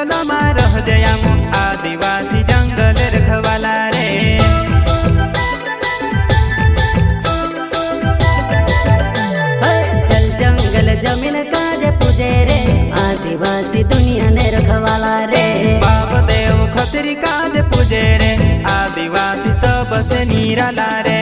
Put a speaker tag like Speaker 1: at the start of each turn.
Speaker 1: जंगल में रह जयाम आदिवासी जंगल रखवाला रे।
Speaker 2: चल जंगल जमीन काज पूजे रे आदिवासी दुनिया ने रखवाला रे।
Speaker 1: बाप देव खतरी काज पूजे रे आदिवासी सबसे निराला रे।